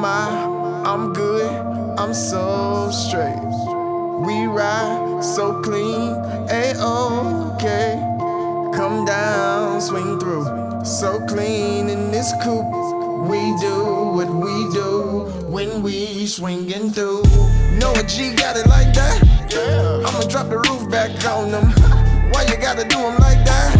I'm good, I'm so straight. We ride so clean, A-okay. Come down, swing through, so clean in this coupe. We do what we do when we swinging through. Know a G got it like that? I'ma drop the roof back on them. Why you gotta do them like that?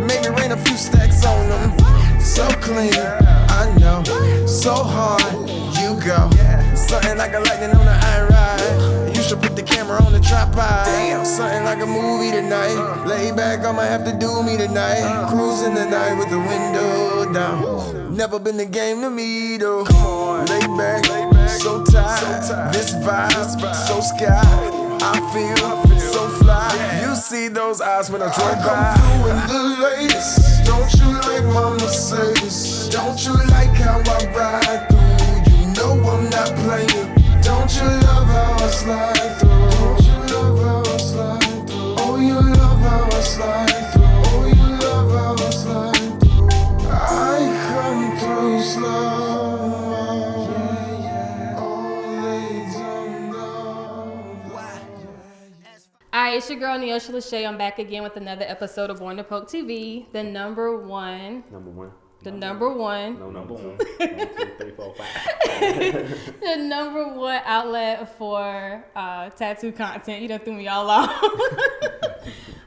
Maybe rain a few stacks on them. So clean, I know, so hard, you go. Something like a lightning on the iron ride. You should put the camera on the tripod. Damn, something like a movie tonight. Lay back, I'ma have to do me tonight. Cruising the night with the window down. Never been the game to me though. Lay back, so tired. This vibe, so sky. I feel so fly. You see those eyes when I drove by. I come through in the latest. Don't you like my Mercedes? Don't you like how I ride through? You know I'm not playing. Don't you love how I slide through? Don't you love how I slide through? Oh, you love how I slide through. Oh, you love how I slide through. I come through slow. Alright, it's your girl Neosha Lachey. I'm back again with another episode of Born to Poke TV, the number one. No, number one. 1, 2, 3, 4, 5. the number one outlet for tattoo content. You done threw me all off.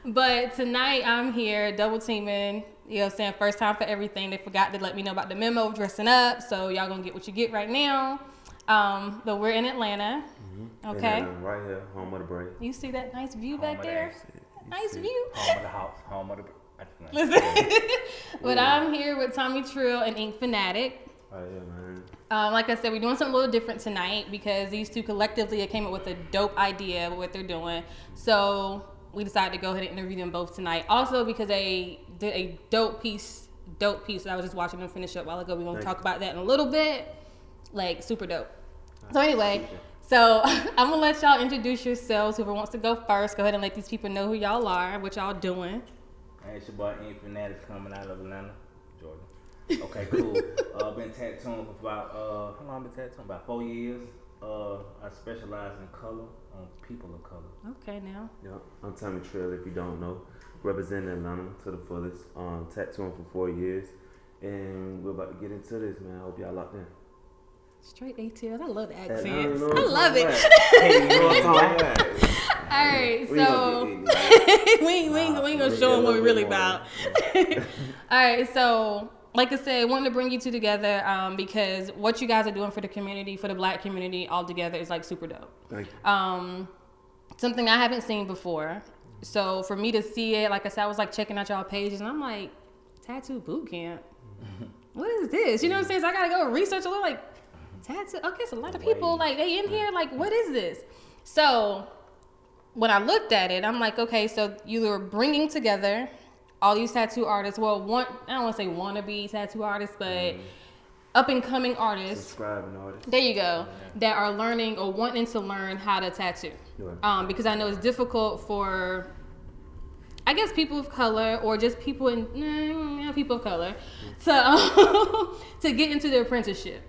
But tonight I'm here double teaming. You know what I'm saying? First time for everything. They forgot to let me know about the memo dressing up, so y'all gonna get what you get right now. But we're in Atlanta. Okay. Right here, home of the Brave. You see that nice view back there? Nice view. Home of the house, home of the. Listen. But I'm here with Tommy Trill and Ink Fanatic. Oh yeah, man. Like I said, we're doing something a little different tonight because these two collectively came up with a dope idea of what they're doing. So we decided to go ahead and interview them both tonight. Also because they did a dope piece that I was just watching them finish up a while ago. We're going to talk about that in a little bit. Like, super dope. So anyway, so I'm going to let y'all introduce yourselves. Whoever wants to go first, go ahead and let these people know who y'all are, what y'all doing. Hey, it's your boy Ink Fanatic coming out of Atlanta, Georgia. Okay, cool. Been tattooing for about, how long been tattooing? About 4 years. I specialize in color, on people of color. Okay, now. Yep, I'm Tommy Trill, if you don't know. Representing Atlanta to the fullest. Tattooing for 4 years. And we're about to get into this, man. I hope y'all locked in. Straight ATL. I love the accents. I I love it. All right, so we ain't gonna show them what we're really about. All right, so like I said, wanted to bring you two together because what you guys are doing for the community, for the Black community all together is like super dope. Thank you. Something I haven't seen before. So for me to see it, like I said, I was like checking out y'all pages and I'm like, tattoo boot camp. What is this? You know what I'm saying? So I gotta go research a little like tattoo. Okay, so a lot of people like they in here. Like, what is this? So when I looked at it, I'm like, okay, so you were bringing together all these tattoo artists. Well, I don't want to say wannabe tattoo artists, but up and coming artists. Subscribing artists. There you go. That are learning or wanting to learn how to tattoo. Because I know it's difficult for, I guess, people of color or just people people of color to get into the apprenticeship.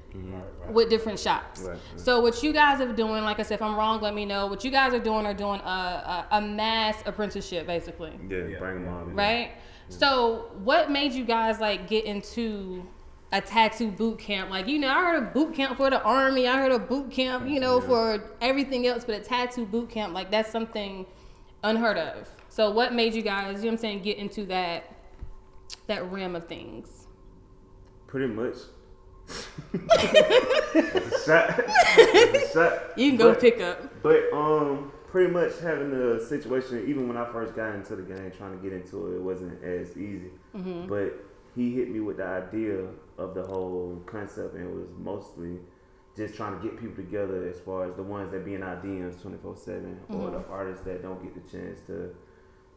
With different shops. Right. So what you guys are doing, like I said, if I'm wrong, let me know. What you guys are doing a mass apprenticeship, basically. Yeah, bring them on. Right? Yeah. So what made you guys like get into a tattoo boot camp? Like, you know, I heard of boot camp for the Army. I heard of boot camp, you know, for everything else, but a tattoo boot camp, like that's something unheard of. So what made you guys, you know what I'm saying, get into that realm of things? Pretty much. That's a shot. You can go pick up. But pretty much having the situation, even when I first got into the game, trying to get into it, it wasn't as easy. Mm-hmm. But he hit me with the idea of the whole concept, and it was mostly just trying to get people together as far as the ones that be in our DMs 24/7, or the artists that don't get the chance to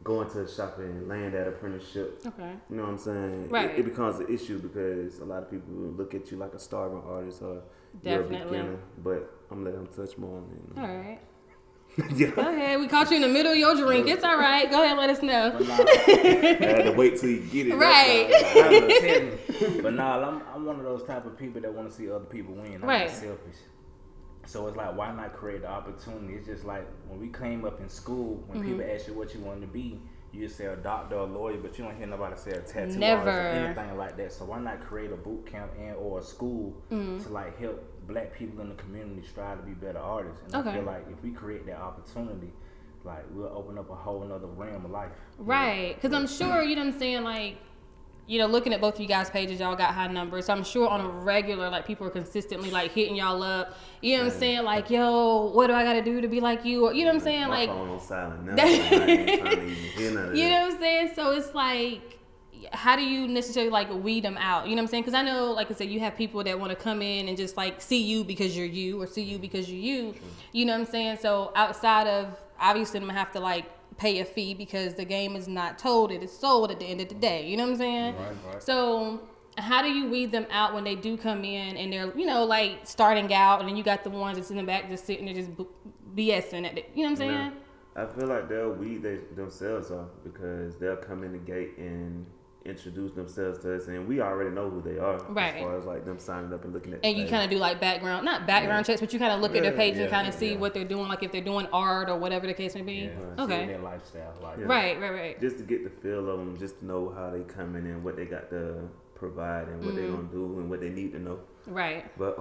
go into a shop and land that apprenticeship. Okay. You know what I'm saying? Right. It becomes an issue because a lot of people look at you like a starving artist or you're a beginner. But I'm gonna let them touch more on it. All right. Yeah. Go ahead. We caught you in the middle of your drink. It's all right. Go ahead, let us know. But nah, I had to wait till you get it. Right. but nah, I'm one of those type of people that want to see other people win. I'm Right. not selfish. So it's like, why not create the opportunity? It's just like when we came up in school, when people ask you what you wanted to be, you say a doctor or a lawyer, but you don't hear nobody say a tattoo Never. artist or anything like that. So why not create a boot camp or a school to like help black people in the community strive to be better artists? And I feel like if we create that opportunity, like we'll open up a whole nother realm of life. Right. Because I'm sure, you know what I'm saying, like, you know, looking at both of you guys' pages, y'all got high numbers. So I'm sure on a regular, like, people are consistently, like, hitting y'all up. You know what I'm saying? Like, yo, what do I got to do to be like you? Or, you know what I'm saying? My Like, phone on silent now. I ain't trying to even hear none of you that. know what I'm saying? So it's like, how do you necessarily, like, weed them out? You know what I'm saying? Because I know, like I said, you have people that want to come in and just, like, see you because you're you or see you because you're you. You know what I'm saying? So outside of, obviously, I'm going to have to, like, pay a fee because the game is not told, it is sold at the end of the day. You know what I'm saying? Right. So how do you weed them out when they do come in and they're, you know, like starting out, and then you got the ones that's in the back just sitting there just BSing at it. You know what I'm saying? I feel like they'll weed themselves off because they'll come in the gate and introduce themselves to us, and we already know who they are. Right. As far as like them signing up and looking at. And you kind of do like not background checks, but you kind of look at their page and kind of see yeah. what they're doing, like if they're doing art or whatever the case may be. Yeah, Okay. their lifestyle, like Right. Just to get the feel of them, just to know how they coming in, what they got to provide, and what they gonna do, and what they need to know. Right. But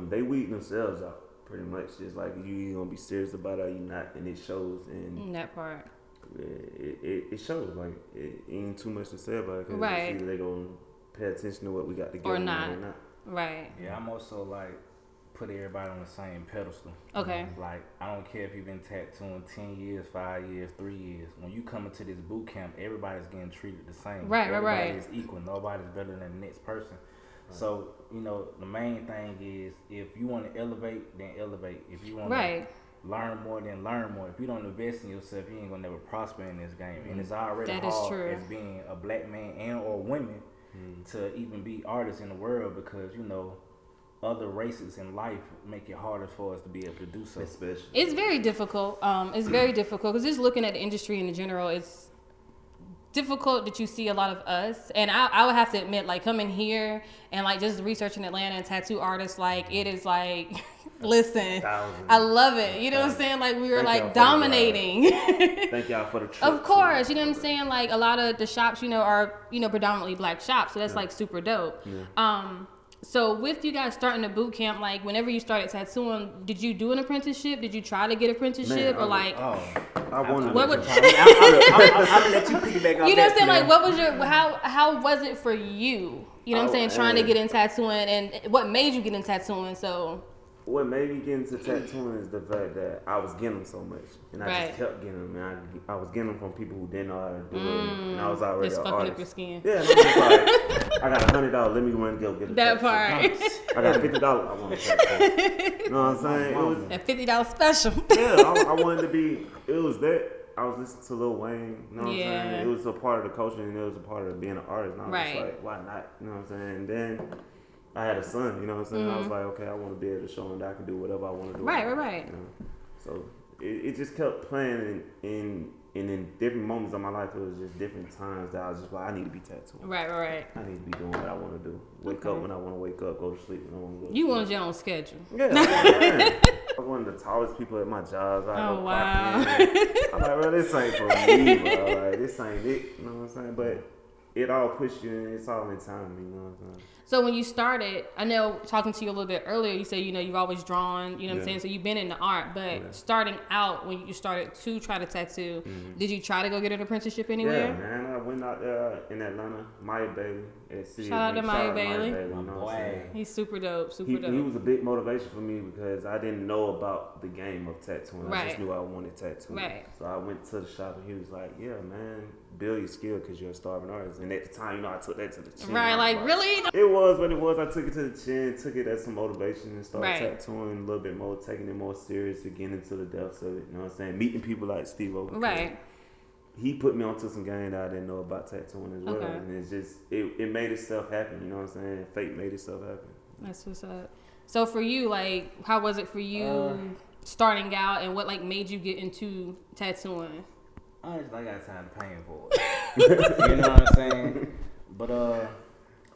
they weed themselves out pretty much. Just like you gonna be serious about it or you not, and it shows. And That part. it shows. Like it ain't too much to say about it. 'Cause Right. it's either they gonna pay attention to what we got to give Or them not. or not. Right. Yeah, I'm also like put everybody on the same pedestal. Okay. Like I don't care if you've been tattooing 10 years, 5 years, 3 years. When you come into this boot camp, everybody's getting treated the same. Right. Everybody is equal. Nobody's better than the next person. So, you know, the main thing is if you want to elevate, then elevate. If you want to learn more, then learn more. If you don't invest in yourself, you ain't gonna never prosper in this game. And it's already That is hard true. as being a black man and or women to even be artists in the world because, you know, other races in life make it harder for us to be able to do so. Especially. It's very difficult. It's very difficult because just looking at the industry in general, it's difficult that you see a lot of us. And I would have to admit, like coming here and like just researching Atlanta and tattoo artists, like it is like, listen, I love it. You know what I'm saying? Like we were like dominating. Thank y'all for the trip. Of course, you know what I'm saying? Like a lot of the shops, you know, are, you know, predominantly black shops. So that's like super dope. Yeah. So with you guys starting the boot camp, like whenever you started tattooing, did you do an apprenticeship? Did you try to get an apprenticeship? Or like, I wanted what to. would, I'm gonna let you piggyback on you know what I'm that, saying? man. Like what was your, how was it for you? You know what I'm saying? Trying to get in tattooing, and what made you get in tattooing? So What made me get into tattooing is the fact that I was getting them so much, and I just kept getting them. And I was getting them from people who didn't know how to do it, and I was already just an fucking artist. up your skin. Yeah, and I'm just like, I got $100. Let me run and go get a That tattoo. part. I got $50. I want a tattoo. You know what I'm saying? It was, That $50 special. yeah, I wanted to be. It was that. I was listening to Lil Wayne. You know what I'm Yeah. saying? It was a part of the culture, and it was a part of being an artist. And I was Right. just like, why not? You know what I'm saying? And then I had a son. You know what I'm saying? I was like, okay, I want to be able to show him that I can do whatever I want to do. Right. You know? So it just kept playing in different moments of my life. It was just different times that I was just like, I need to be tattooed. Right. I need to be doing what I want to do. Wake up when I want to wake up. Go to sleep when I want to go to You sleep. wanted your own schedule. Yeah, I was one of the tallest people at my job. Oh, wow. I'm like, bro, this ain't for me, bro. Like, this ain't it. You know what I'm saying? But it all pushed you, and it's all in time. You know what I'm saying? So when you started, I know talking to you a little bit earlier, you said, you know, you've always drawn, you know what I'm saying? So you've been in the art, but starting out when you started to try to tattoo, did you try to go get an apprenticeship anywhere? Yeah, man. I went out there in Atlanta, Maya Bailey at City. Shout out to Maya Bailey. You know what I'm saying? He's super dope, He was a big motivation for me because I didn't know about the game of tattooing. I just knew I wanted tattooing. Right. So I went to the shop and he was like, yeah, man, build your skill because you're a starving artist. And at the time, you know, I took that to the chin. Right, like really? It was what it was. I took it to the chin, took it as some motivation and started Right. tattooing a little bit more, taking it more serious, getting into the depths of it. You know what I'm saying? Meeting people like Steve O. Right. He put me onto some game that I didn't know about tattooing as well. Okay. And it's just, it made itself happen. You know what I'm saying? Fate made itself happen. That's what's up. So for you, like, how was it for you starting out, and what like made you get into tattooing? Honestly, I got time to pay for it. You know what I'm saying? But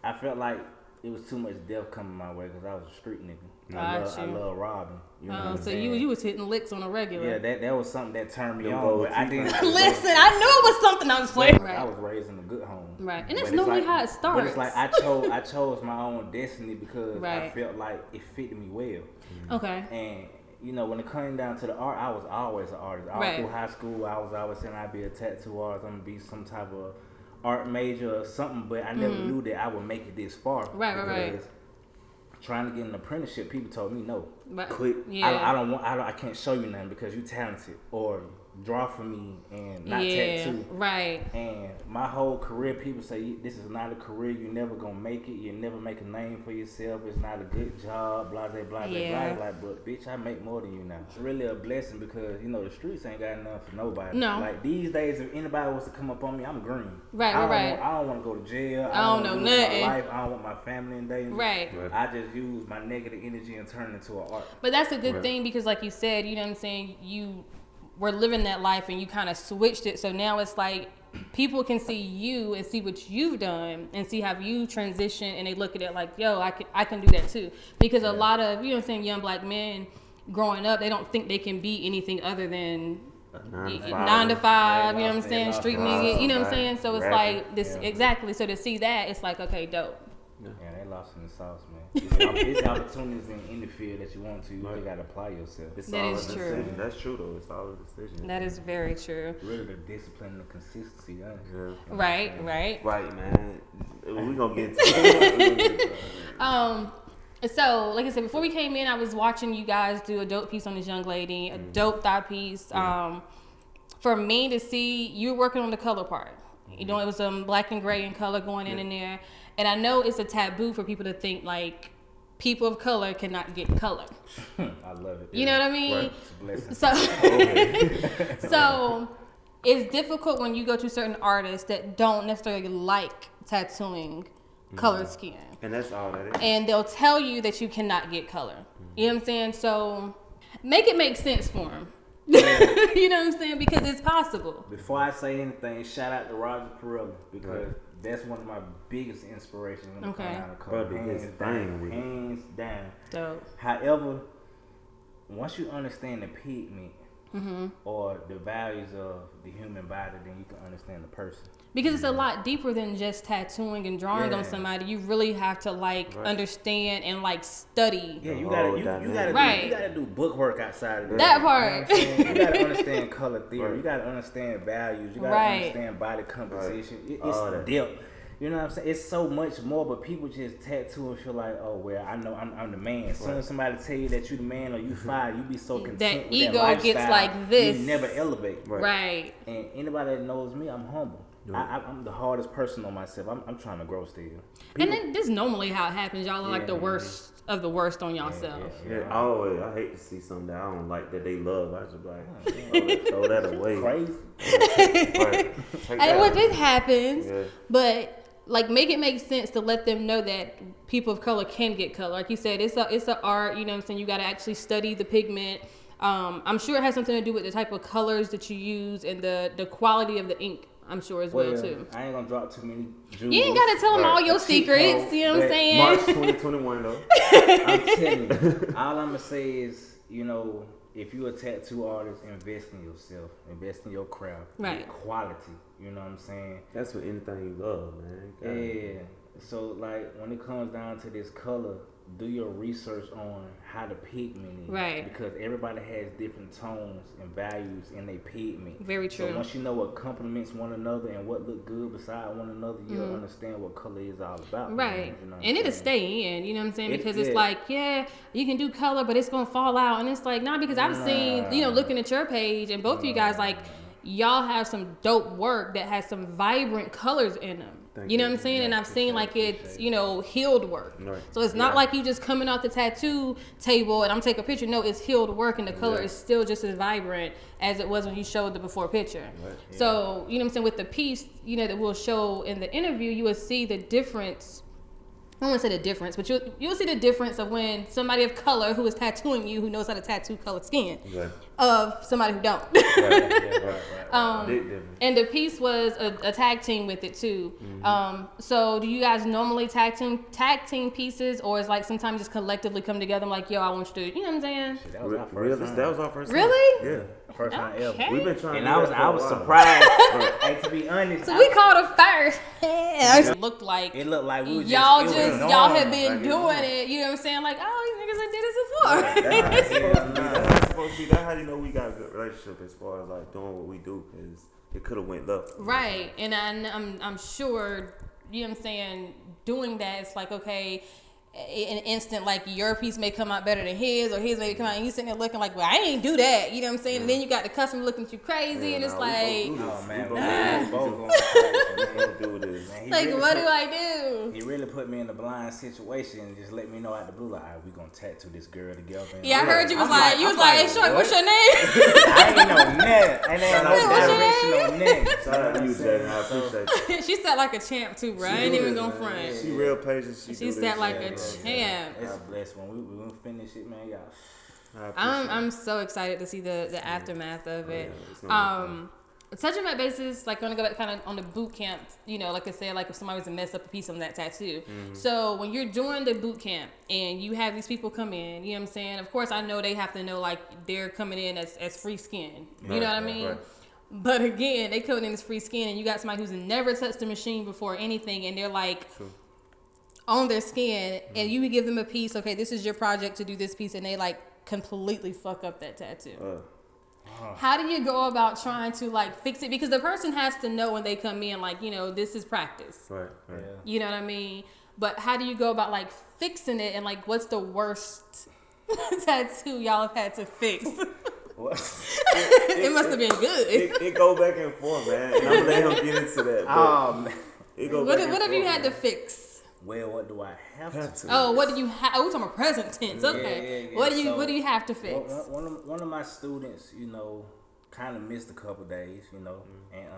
I felt like it was too much death coming my way because I was a street nigga. I love robbing. You know what I'm So saying? you was hitting licks on a regular. Yeah, that was something that turned me on. But I didn't listen. I knew it was something I was playing. Right. I was raised in a good home. Right, and that's normally how it starts. But it's like I chose my own destiny because I felt like it fitted me well. Okay. And you know, when it came down to the art, I was always an artist. All through high school, I was always saying I'd be a tattoo artist. I'm gonna be some type of art major or something. But I never knew that I would make it this far. Right. Trying to get an apprenticeship, people told me no. Quit. Yeah. I can't show you nothing because you talented, or draw for me and not tattoo. Right. And my whole career, people say this is not a career. You're never gonna make it. You never make a name for yourself. It's not a good job. Blah blah blah blah. Like, but bitch, I make more than you now. It's really a blessing because you know the streets ain't got enough for nobody. No. Like these days, if anybody was to come up on me, I'm green. Right. I don't want to go to jail. I don't know nothing. My life. I don't want my family in danger. Right. I just use my negative energy and turn it into an art. But that's a good thing because, like you said, you know what I'm saying, you were living that life and you kind of switched it. So now it's like people can see you and see what you've done and see how you transition, and they look at it like, yo, I can do that too. Because a lot of, you know what I'm saying, young black men growing up, they don't think they can be anything other than 9 to 5, you know what I'm saying, street nigga, you know what I'm saying. So it's like this exactly. So to see that, it's like, okay, dope. Yeah, they lost in the sauce, man. It's opportunities in any field that you want to. You really got to apply yourself. That is true. That's true, though. It's all a decision. That is very true. Really, the discipline and the consistency. Right, man. We're going to get into it. So, like I said, before we came in, I was watching you guys do a dope piece on this young lady, a dope thigh piece. For me to see, you were working on the color part. You know, it was black and gray and color going in there. And I know it's a taboo for people to think like people of color cannot get color. I love it. You know what I mean? Right. It's a blessing. So it's difficult when you go to certain artists that don't necessarily like tattooing colored skin. And that's all that is. And they'll tell you that you cannot get color. You know what I'm saying? So make it make sense for them. You know what I'm saying? Because it's possible. Before I say anything, shout out to Roger Pirelli because that's one of my biggest inspirations when it comes down to color. Hands down. Dope. However, once you understand the pigment or the values of the human body, then you can understand the person. Because it's a lot deeper than just tattooing and drawing on somebody. You really have to understand and study. Yeah, you gotta do book work outside of that part. You gotta understand color theory. You gotta understand values. You gotta understand body composition. It's depth. You know what I'm saying? It's so much more, but people just tattoo and feel like, oh well, I know I'm the man. As soon as somebody tell you that you the man or you fire, you be so content that with ego that lifestyle, gets like this. You never elevate. Right. And anybody that knows me, I'm humble. I'm the hardest person on myself. I'm trying to grow still. People, and then this is normally how it happens. Y'all are like the worst of the worst on y'allself. I hate to see something that I don't like that they love. I just like throw that away. Crazy. It happens, but make it make sense to let them know that people of color can get color. Like you said, it's a art. You know what I'm saying? You got to actually study the pigment. I'm sure it has something to do with the type of colors that you use and the quality of the ink. I'm sure as well too. I ain't gonna drop too many jewels. You ain't gotta tell them all your secrets. You know what I'm saying? March 2021 though. I'm telling you. All I'm gonna say is, if you're a tattoo artist, invest in yourself, invest in your craft, get quality. You know what I'm saying? That's for anything you love, man. Yeah. So when it comes down to this color, do your research on how the pigment is. Right. Because everybody has different tones and values in their pigment. Very true. So once you know what complements one another and what look good beside one another, you'll understand what color is all about. Right. And it'll stay in, you know what I'm saying? Because it's you can do color, but it's going to fall out. And it's like, because I've seen, looking at your page and both of you guys, y'all have some dope work that has some vibrant colors in them. You know what I'm saying? And I've seen it's, healed work. Right. So it's not like you just coming off the tattoo table and I'm taking a picture. No, it's healed work and the color is still just as vibrant as it was when you showed the before picture. Right. So, you know what I'm saying? With the piece, that we'll show in the interview, you will see the difference I don't want to say the difference, but you'll see the difference of when somebody of color who is tattooing you, who knows how to tattoo colored skin, of somebody who don't. And the piece was a tag team with it too. So do you guys normally tag team pieces, or is like sometimes just collectively come together and like, yo, I want you to, you know what I'm saying? That was our first time. Really? Yeah. First time ever. We've been trying. And I was surprised. Hey, to be honest. So we called it first. It looked like we were y'all had been doing it. You know what I'm saying? Like, oh, these niggas done did this before. That's supposed to be. That's how you know we got a good relationship as far as like doing what we do, because it could have went left. Right, and I'm sure, you know what I'm saying, doing that, it's like, okay, in an instant, like your piece may come out better than his, or his may come out, and you sitting there looking like, well, I ain't do that, you know what I'm saying? And then you got the customer looking at you crazy, and it's like, oh man, like, what do I do? He really put me in a blind situation and just let me know out the blue, like, all right, we gonna tattoo this girl together. Yeah, I heard you was like, hey, short, what's your name? I ain't know nothing. Ain't no direction. Shout out to you, Jay. I appreciate it. She sat like a champ too, bro. I ain't even gonna front. She real patient. She sat like a champ. It's a blessing. When we finish it, man, y'all. I'm so excited to see the aftermath of it. Touching back bases, like, gonna go back kind of on the boot camp, you know, like I said, like if somebody was to mess up a piece on that tattoo. So when you're doing the boot camp and you have these people come in, you know what I'm saying? Of course, I know they have to know, like, they're coming in as free skin. You know what I mean? Right. But again, they coming in as free skin, and you got somebody who's never touched the machine before or anything, and they're like on their skin, and you give them a piece, okay, this is your project to do this piece, and they like completely fuck up that tattoo. How do you go about trying to like fix it? Because the person has to know when they come in, like, you know, this is practice. Right. Yeah. You know what I mean? But how do you go about like fixing it, and like what's the worst tattoo y'all have had to fix? It must have been good. It go back and forth, man. And I'm gonna let him get into that. What have you had to fix? Well, what do I have to? Oh, what do you have? Oh, we're talking about present tense. Okay. Yeah. What do you have to fix? One of my students, you know, kind of missed a couple days, you know, and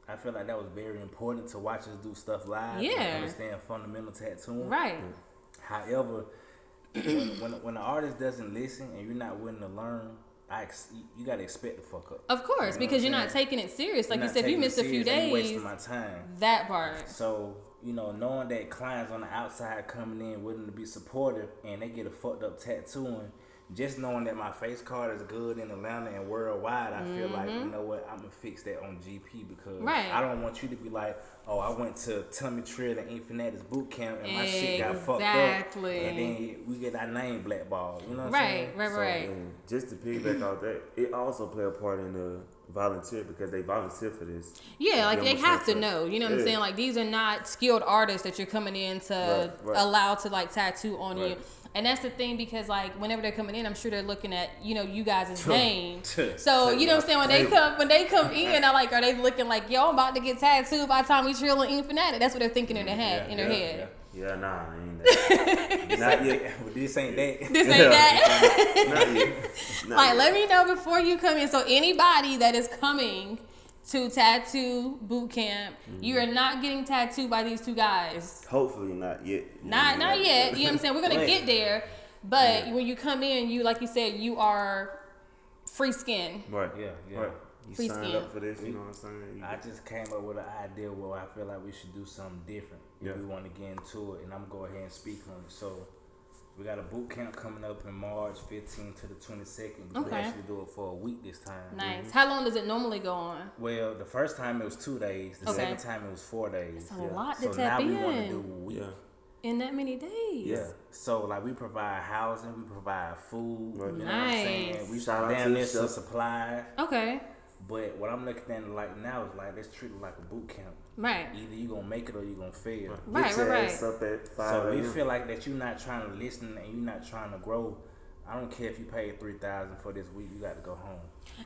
I feel like that was very important to watch us do stuff live. Yeah. And understand fundamental tattooing. Right. However, when the artist doesn't listen and you're not willing to learn, you gotta expect to fuck up. Of course, you know, because you're not taking it serious. Like you said, if you missed a few days, wasting my time. That part. So, you know, knowing that clients on the outside coming in willing to be supportive and they get a fucked up tattooing, just knowing that my face card is good in Atlanta and worldwide, I feel like, you know what, I'm gonna fix that on GP, because I don't want you to be like, oh, I went to Tommy Trill and Ink Fanatic boot camp and my shit got fucked up, and then we get our name blackballed. You know what I'm saying? Right. Just to piggyback off that, it also play a part in the volunteer, because they volunteer for this. Yeah, like they have to know. You know what I'm saying? Like, these are not skilled artists that you're coming in to allow to like tattoo on you. And that's the thing, because like whenever they're coming in, I'm sure they're looking at, you know, you guys' name. So you know what I'm saying, when they come in, are they looking like, yo, I'm about to get tattooed by Tommy Trill and Ink Fanatic? That's what they're thinking in their head. Yeah, nah, I ain't that. Not yet. This ain't that. This ain't that. Not yet. Like, let me know before you come in. So anybody that is coming to tattoo boot camp, you are not getting tattooed by these two guys. Hopefully not yet. Not yet. You know what I'm saying? We're gonna get there, but when you come in, you, like you said, you are free skin. Right. Yeah. Right. You free signed skin. up for this. You know what I'm saying? I just came up with an idea where I feel like we should do something different if we want to get into it, and I'm gonna go ahead and speak on it. So we got a boot camp coming up in March 15th to the 22nd. We actually do it for a week this time. Nice. How long does it normally go on? Well, the first time it was 2 days. The second time it was 4 days. That's a lot to so tap in. So now we want to do a week. In that many days. Yeah. So like we provide housing, we provide food. You know what I'm Nice. saying? We down there some supplies. Okay. But what I'm looking at like now is like, let's treat it like a boot camp. Right. Either you gonna make it or you gonna fail. Right. Up at 5 so we feel like that you're not trying to listen and you're not trying to grow. I don't care if you paid $3,000 for this week. You got to go home.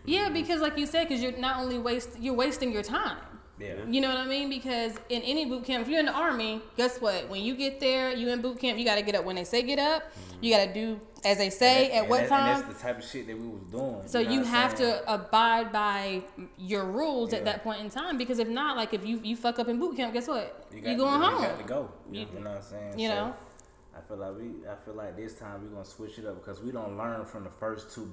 Yeah, because like you said, because you're not only wasting your time. Yeah. You know what I mean? Because in any boot camp, if you're in the Army, guess what? When you get there, you in boot camp, you got to get up when they say get up. You got to do as they say at what time. And that's the type of shit that we was doing. So you have to abide by your rules at that point in time, because if not, like if you fuck up in boot camp, guess what? You going home. You got to go. You know what I'm saying? You know. I feel like this time we're gonna switch it up because we don't learn from the first two.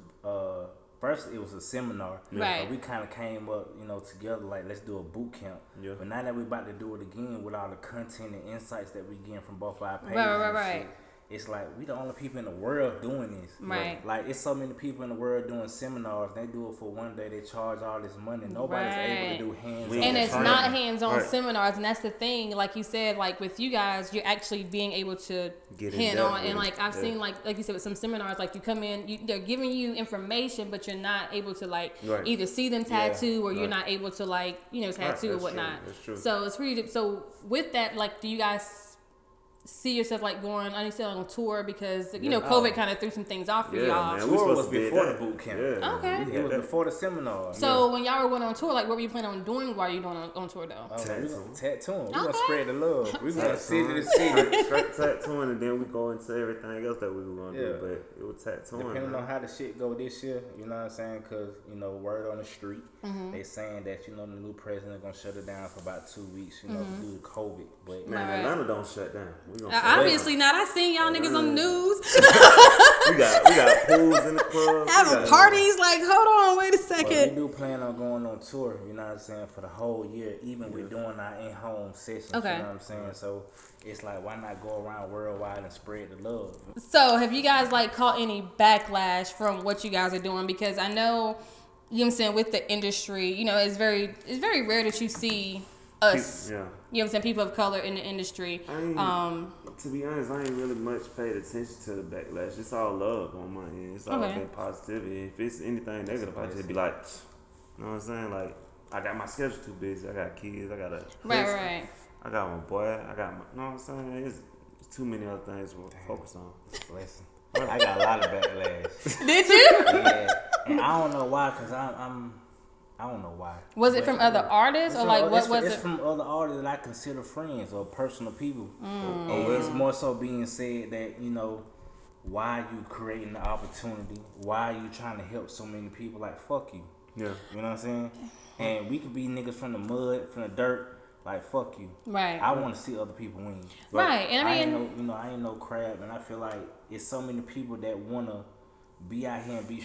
First, it was a seminar. Right. We kind of came up, together like let's do a boot camp. Yeah. But now that we're about to do it again with all the content and insights that we get from both our pages, right. It's like we the only people in the world doing this. Right. Like it's so many people in the world doing seminars. They do it for one day. They charge all this money. Nobody's able to do hands-on. And it's not hands-on seminars. And that's the thing. Like you said, like with you guys, you're actually being able to get hand-on. And like I've seen, like you said, with some seminars, like you come in, they're giving you information, but you're not able to either see them tattoo or you're not able to tattoo or whatnot. That's true. So it's really so with that. Like, do you guys see yourself going on tour because COVID kind of threw some things off for y'all? Man, tour was before the boot camp. Yeah. Okay. It was before the seminar. So when y'all were going on tour, like what were you planning on doing while you going on tour though? Tattooing. We're gonna spread the love. We're gonna city to city. Straight tattooing, and then we go into everything else that we were gonna do. But it was tattooing. Depending on how the shit go this year, you know what I'm saying? Cause word on the street, they saying that the new president gonna shut it down for about 2 weeks, due to COVID. But man, Atlanta don't shut down. Obviously not. I seen y'all niggas on the news. we got pools in the club. Having parties. Like, hold on, wait a second. But we do plan on going on tour, you know what I'm saying, for the whole year, even with doing our in-home sessions, you know what I'm saying? So it's like, why not go around worldwide and spread the love? So have you guys caught any backlash from what you guys are doing? Because I know, you know what I'm saying, with the industry, it's very rare that you see us, you know what I'm saying, people of color in the industry. To be honest, I ain't really much paid attention to the backlash. It's all love on my end. It's all been positivity. If it's anything negative, I just be like, you know what I'm saying? Like, I got my schedule too busy. I got kids. I got a right. I got my boy. I got my, you know what I'm saying? It's too many other things to focus on. Listen, I got a lot of backlash. Did you? Yeah, and I don't know why, because I don't know why. Was it from other artists or what was it? It's from other artists that I consider friends or personal people. And it's more so being said that, why you creating the opportunity? Why you trying to help so many people? Like, fuck you. Yeah. You know what I'm saying? And we could be niggas from the mud, from the dirt. Like, fuck you. Right. I want to see other people win. Right. And I ain't no crab. And I feel like it's so many people that want to be out here and be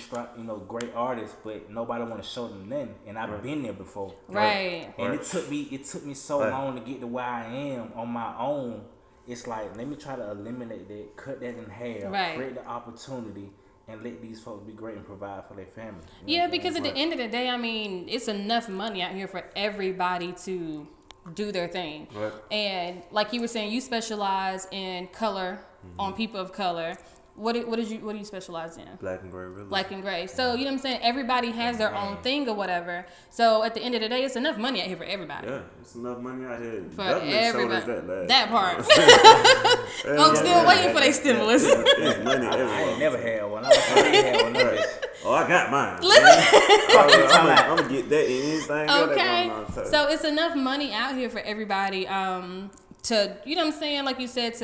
great artists, but nobody want to show them nothing. And I've been there before. Right. And it took me so long to get to where I am on my own. It's like, let me try to eliminate that, cut that in half, create the opportunity, and let these folks be great and provide for their family. Because at the end of the day, I mean, it's enough money out here for everybody to do their thing. Right. And like you were saying, you specialize in color on people of color. What do you specialize in? Black and gray, really. Black and gray. So, you know what I'm saying? Everybody has their own thing or whatever. So, at the end of the day, it's enough money out here for everybody. Yeah, it's enough money out here. For everybody. That part. Folks still waiting for their stimulus. It's money everywhere. I ain't never had one. I got mine. Listen. I'm going to get that in anything. Okay. So, it's enough money out here for everybody to, you know what I'm saying? Like you said,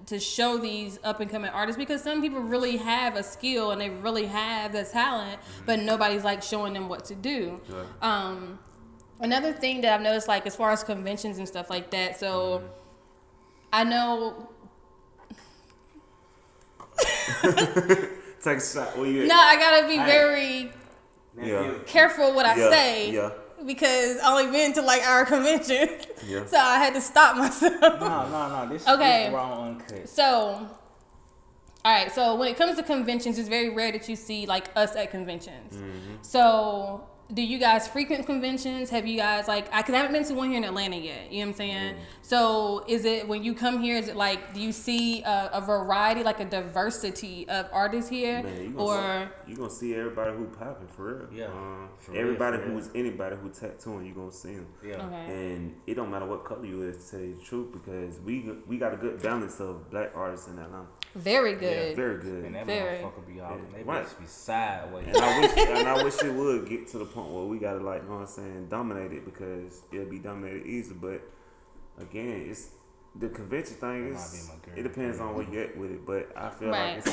to show these up and coming artists, because some people really have a skill and they really have the talent, but nobody's showing them what to do. Sure. Another thing that I've noticed, as far as conventions and stuff like that, so I know. Take a shot. No, I gotta be very careful what I say. Yeah. Because I only been to our convention, so I had to stop myself. No. This is wrong uncut. So, all right. So when it comes to conventions, it's very rare that you see us at conventions. Mm-hmm. So, do you guys frequent conventions? Have you guys because I haven't been to one here in Atlanta yet. You know what I'm saying? So is it when you come here? Is it do you see a variety, a diversity of artists here, Man, you gonna see everybody who popping for real? Yeah. Anybody who tattooing, you gonna see them. Yeah. Okay. And it don't matter what color you is, to tell you the truth, because we got a good balance of black artists in Atlanta. Very good. Yeah, very good. And that motherfucker be all they be sideways. And I wish it would get to the point point where we gotta like, you know what I'm saying, dominate it because it'll be dominated easy. But again, it's the convention thing is it depends on where you get with it. But I feel like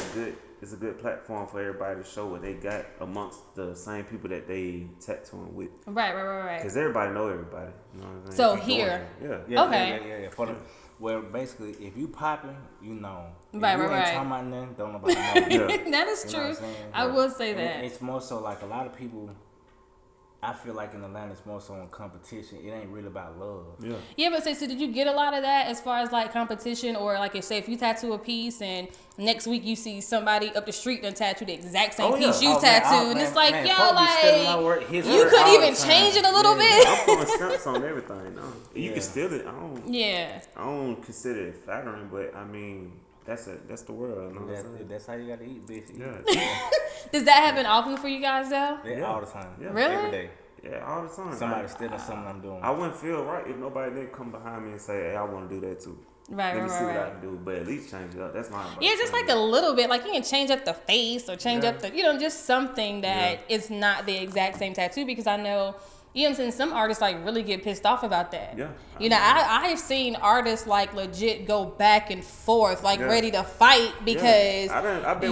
it's a good platform for everybody to show what they got amongst the same people that they tattooing with. Right. Because everybody know everybody. You know what I'm saying? So here, yeah. For the, well, basically, if you popping, you know. If you ain't talking about nothing, don't nobody know. That is true. I will say that. It's more so like a lot of people. I feel like in Atlanta, it's more so on competition. It ain't really about love. Yeah, but so did you get a lot of that as far as like competition, or like if you tattoo a piece and next week you see somebody up the street and tattoo the exact same piece you tattooed, and it's like, you could even change it a little bit. I'm putting stamps on everything. No, you can steal it. I don't consider it flattering, but I mean. That's the world. That's how you gotta eat, bitch. Yeah. Does that happen often for you guys though? Yeah, all the time. Yeah. Really? Every day. Yeah, all the time. Somebody stealing something I'm doing. I wouldn't feel right if nobody didn't come behind me and say, "Hey, I want to do that too." Let me see what I can do, but at least change it up. That's my advice. Yeah, just like a little bit. Like you can change up the face or change up the, just something that is not the exact same tattoo, because I know. You know what I'm saying? Some artists like really get pissed off about that. Yeah. I've seen artists like legit go back and forth, like ready to fight because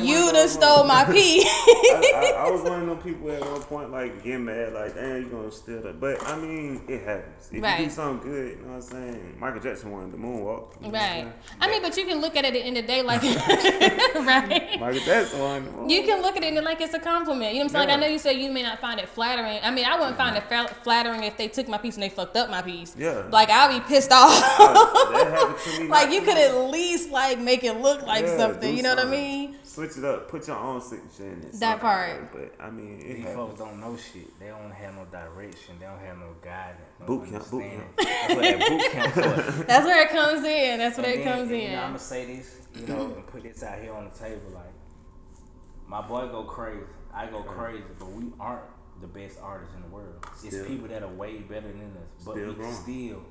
you done stole my piece. I was one of them people at one point like getting mad, like, damn, you gonna steal that. But I mean, it happens. If you do something good, you know what I'm saying? Michael Jackson wanted the moonwalk. Right. I mean, but you can look at it at the end of the day like, right? Michael Jackson wanted the moonwalk. You can look at it like it's a compliment. You know what I'm saying? Like, I know you say you may not find it flattering. I mean, I wouldn't find it flattering if they took my piece and they fucked up my piece. Yeah. Like, I'll be pissed off. That happened to me. Like, you could at least, like, make it look like something. You know what I mean? Switch it up. Put your own signature in it. That part. But, I mean, these folks don't know shit. They don't have no direction. They don't have no guidance. No boot camp. That's what that boot camp for. That's where it comes in. That's where it comes in. You know, I'm going to say this, and put this out here on the table. Like, my boy go crazy. I go crazy, but we aren't the best artists in the world. It's people that are way better than us, but we can still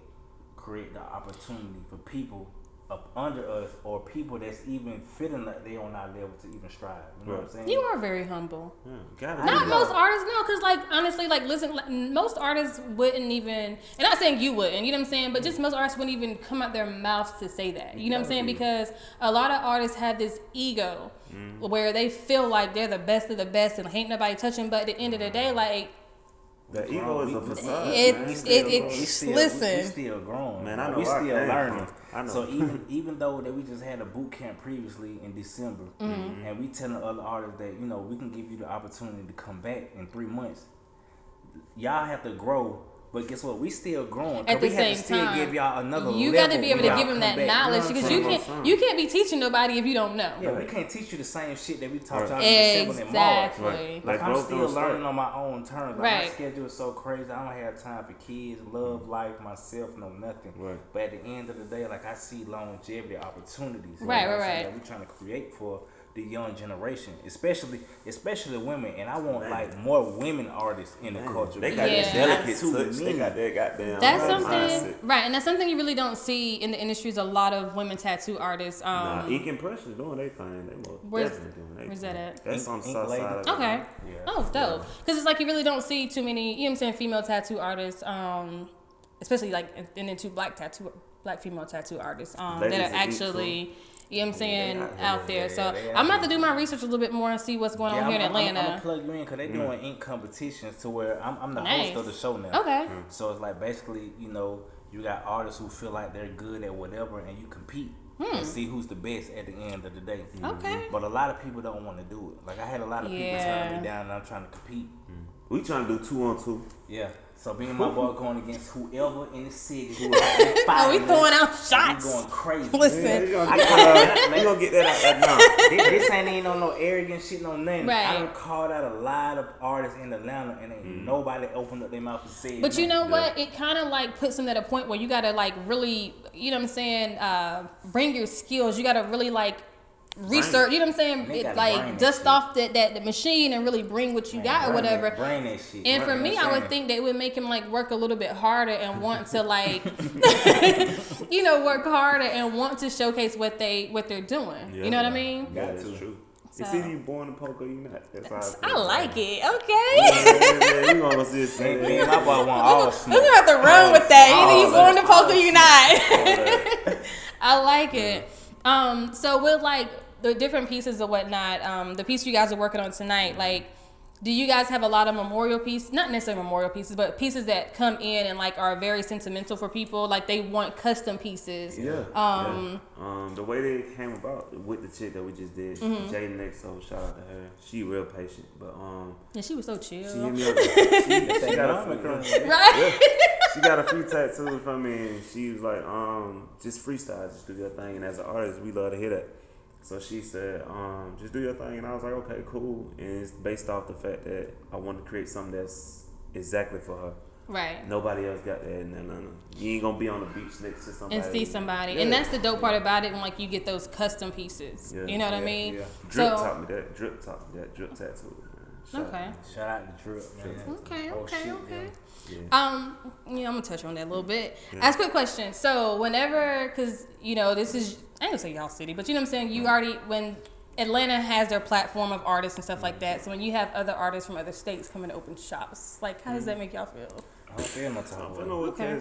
create the opportunity for people up under us or people that's even feeling like they on our level to even strive. You know what I'm saying? You are very humble. Yeah, not most artists, no, because like honestly, like listen, like, most artists wouldn't even, and not saying you wouldn't, you know what I'm saying, but just most artists wouldn't even come out their mouths to say that. You know what I'm saying? Because a lot of artists have this ego where they feel like they're the best of the best and ain't nobody touching. But at the end of the day, like. The ego is a facade. Listen. We still grown, man. I know we still learning. I know. So even though that we just had a boot camp previously in December, and we telling other artists that we can give you the opportunity to come back in 3 months. Y'all have to grow. But guess what? We still growing. At the we same have to still time, give y'all another you got to be able to give them that knowledge because you can't be teaching nobody if you don't know. Yeah, we can't teach you the same shit that we taught y'all in December and March. Right. Like I'm still learning on my own terms. Like my schedule is so crazy. I don't have time for kids, love, life, myself, no nothing. Right. But at the end of the day, like I see longevity opportunities. Right. That we're trying to create for the young generation, especially women, and I want like more women artists in the culture. They got that delicate touch. They got that goddamn. That's something, right? And that's something you really don't see in the industry. Is a lot of women tattoo artists. Ink and Pressure doing their thing. They most definitely doing their Where's that at? That's on the south side. Okay. Oh, dope. Because it's like you really don't see too many. You know what I'm saying? Female tattoo artists, especially like and then two black female tattoo artists that are actually. You know what I'm saying? Out there. So I'm going to have to do my research a little bit more and see what's going on here in Atlanta. I'm going to plug you in because they're doing ink competitions to where I'm the host of the show now. Okay. So it's like basically, you got artists who feel like they're good at whatever and you compete and see who's the best at the end of the day. Okay. But a lot of people don't want to do it. Like I had a lot of people turn me down and I'm trying to compete. We trying to do 2-on-2. Yeah. So me and my boy going against whoever in the city. We throwing out shots. We going crazy. Listen. You gonna get that out now. This ain't on no arrogant shit, no nothing. Right. I done called out a lot of artists in Atlanta and ain't nobody opened up their mouth and said. But you know what? It kind of like puts them at a point where you gotta like really, you know what I'm saying, bring your skills. You gotta really like research, you know what I'm saying? Like dust off the machine and really bring what you got or whatever. Bring that shit. And for me, I would think that it would make him like work a little bit harder and want to like, work harder and want to showcase what they're doing. Yeah, you know what I mean? That is true. So. It's either you born to poke or you not. That's how I like it. Okay. Yeah, you gonna see it. Me and my boy want all We're smoke. gonna have to run with that. Either you born to poke or you not. I like it. So with like the different pieces or whatnot, the piece you guys are working on tonight, like, do you guys have a lot of memorial pieces? Not necessarily memorial pieces, but pieces that come in and like are very sentimental for people. Like they want custom pieces. Yeah. The way they came about with the chick that we just did, Jay Nexo, shout out to her. She real patient, but Yeah, she was so chill. she hit me up. She got a few, Right? she got a few tattoos from me, and she was like, just freestyle, just do your thing. And as an artist, we love to hear that. So she said, just do your thing. And I was like, okay, cool. And it's based off the fact that I wanted to create something that's exactly for her. Right. Nobody else got that. No. You ain't gonna be on the beach next to somebody. And see somebody. Yeah. And that's the dope part about it when like you get those custom pieces. Yeah. You know what I mean? Yeah. Drip taught me that. Drip tattoo. Man. Shout out to Drip, man. Okay. Yeah. I'm gonna touch on that a little bit. Ask a quick question. So whenever, cause this is, I ain't gonna say y'all city, but you know what I'm saying. You already, when Atlanta has their platform of artists and stuff like that. So when you have other artists from other states coming to open shops, like how does that make y'all feel? I don't feel no type of way. Okay.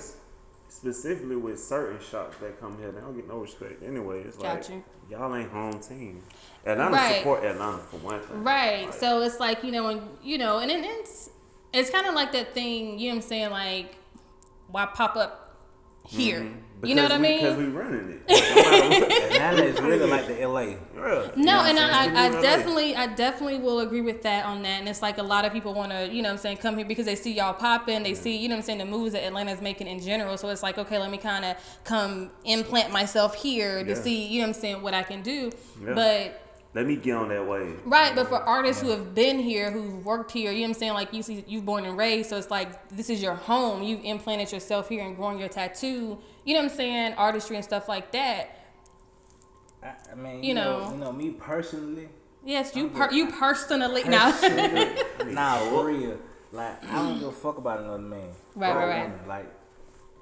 Specifically with certain shops that come here, they don't get no respect. Anyway, it's like y'all ain't home team. Atlanta support Atlanta for one thing. Right. Like, so it's like and then it's kind of like that thing. You know what I'm saying? Like, why pop up here? You know what I mean? Because we running it. Atlanta is really like the LA. Yeah. No, and I definitely will agree with that on that. And it's like a lot of people want to, come here because they see y'all popping. They see, the moves that Atlanta's making in general. So it's like, okay, let me kind of come implant myself here to see, what I can do. Yeah. But let me get on that wave. right, but for artists who have been here, who've worked here, like you've born and raised, so it's like this is your home. You've implanted yourself here and growing your tattoo. You know what I'm saying? Artistry and stuff like that. I mean, me personally. Yes, you personally. Nah, for real. Like I don't give a fuck about another man. Right. Like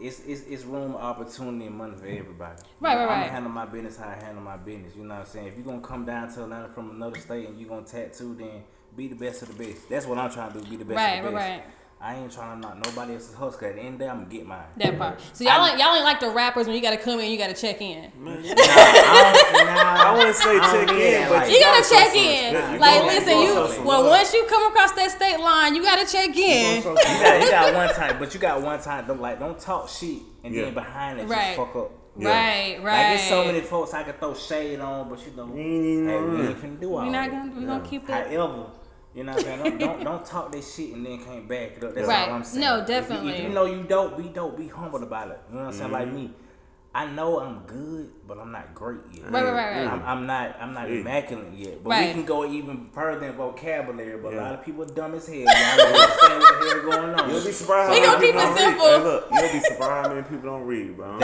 it's room, opportunity, and money for everybody. Right. I'm gonna handle my business how I handle my business. You know what I'm saying? If you're gonna come down to Atlanta from another state and you're gonna tattoo, then be the best of the best. That's what I'm trying to do. Be the best of the best. Right. I ain't trying to knock nobody else's hustle. At the end of the day, I'm gonna get mine. That part. So y'all ain't like the rappers when you gotta come in, you gotta check in. I wouldn't say check in, but you gotta check in. Like, listen, once you come across that state line, you gotta check in. You got one time, but you got one time. Don't talk shit and then behind it just fuck up. Yeah. Right. Like there's so many folks I can throw shade on, but we ain't finna do all that. We gonna keep it. However. You know what I'm saying? Don't talk this shit and then can't back it up. That's all I'm saying. No, definitely. If you know you dope, be humble about it. You know what I'm saying? Like me, I know I'm good, but I'm not great yet. Right. I'm not immaculate yet. But we can go even further in vocabulary. But a lot of people dumb as hell. Y'all don't understand what the hell going on. You'll be surprised. We gonna keep it simple. Hey, look, you'll be surprised how many people don't read, bro.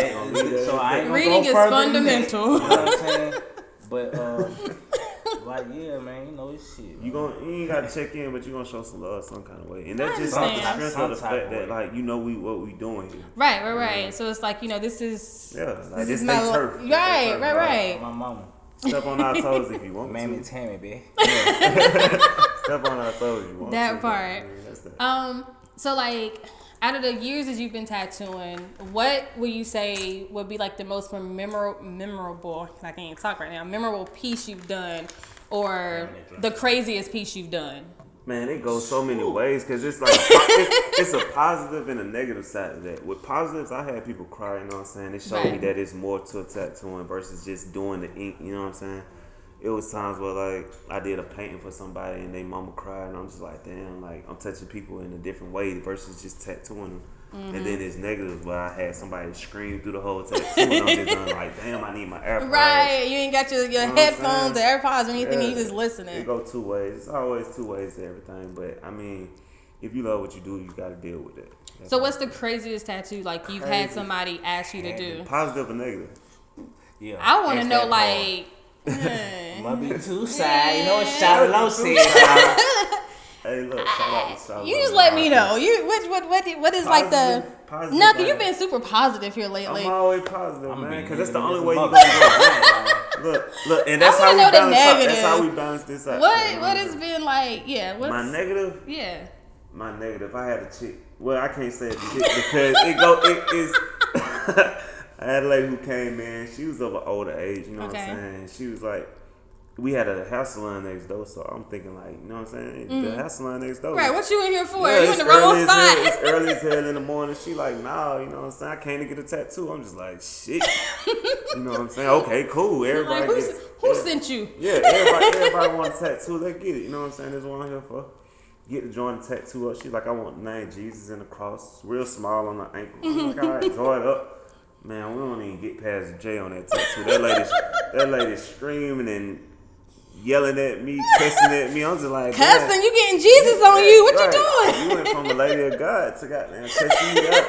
So I ain't reading go is fundamental. You know what I'm saying? But like man, it's shit. You ain't gotta check in, but you gonna show some love some kind of way, and that's just the strength of the fact that what we doing here. Right. So it's like this is this is my turf. Right. My mama. Step on our toes if you want. Mammy Tammy, babe. Step on our toes if you want. That part. That's that. So like, out of the years that you've been tattooing, what would you say would be like the most memorable? I can't even talk right now. Memorable piece you've done, or the craziest piece you've done? Man, it goes so many ways because it's like it's a positive and a negative side of that. With positives, I had people cry. You know what I'm saying? It showed me that it's more to tattooing versus just doing the ink. You know what I'm saying? It was times where like I did a painting for somebody and they mama cried and I'm just like, damn, like I'm touching people in a different way versus just tattooing them. And then there's negatives where I had somebody scream through the whole tattoo and I'm just done like, damn, I need my AirPods. Right, you ain't got your headphones or AirPods or anything, you just listening. It go two ways. It's always two ways to everything. But I mean, if you love what you do, you got to deal with it. So what's the craziest tattoo like you've had somebody ask you to do? Positive or negative? Yeah. I want to know like. Might be two sides. You know what Shout Low said. Hey, look, shout out. You just let me know. What is like the positive. No, cause you've been super positive here lately. I'm always positive, man, because that's the only way you mother. gonna go. Look, and that's I how we wanna know the balance out. That's negative. how we balance this out. What has been like? Yeah, what's My negative? Yeah. My negative. I had a chick. Well, I can't say it's a chick because it is. I had a lady who came in. She was of an older age. You know what I'm saying? She was like, we had a hair salon next door, so I'm thinking like, you know what I'm saying? The hair salon next door. Right, what you in here for? Yeah, You in the wrong spot. It's early as hell in the morning. She like, nah, you know what I'm saying? I came to get a tattoo. I'm just like, shit. You know what I'm saying? Okay, cool. Everybody Like, who sent you? Yeah, everybody want a tattoo. They get it. You know what I'm saying? That's what I'm here for. Get to join the tattoo up. She's like, I want the name Jesus and the cross. Real small on the ankle. I'm like, all right, draw it up. Man, we don't even get past the J on that tattoo. That lady's screaming and yelling at me, cussing at me. I'm just like, Cussing, you getting Jesus on you. What you doing? You went from a lady of God to goddamn cussing me out.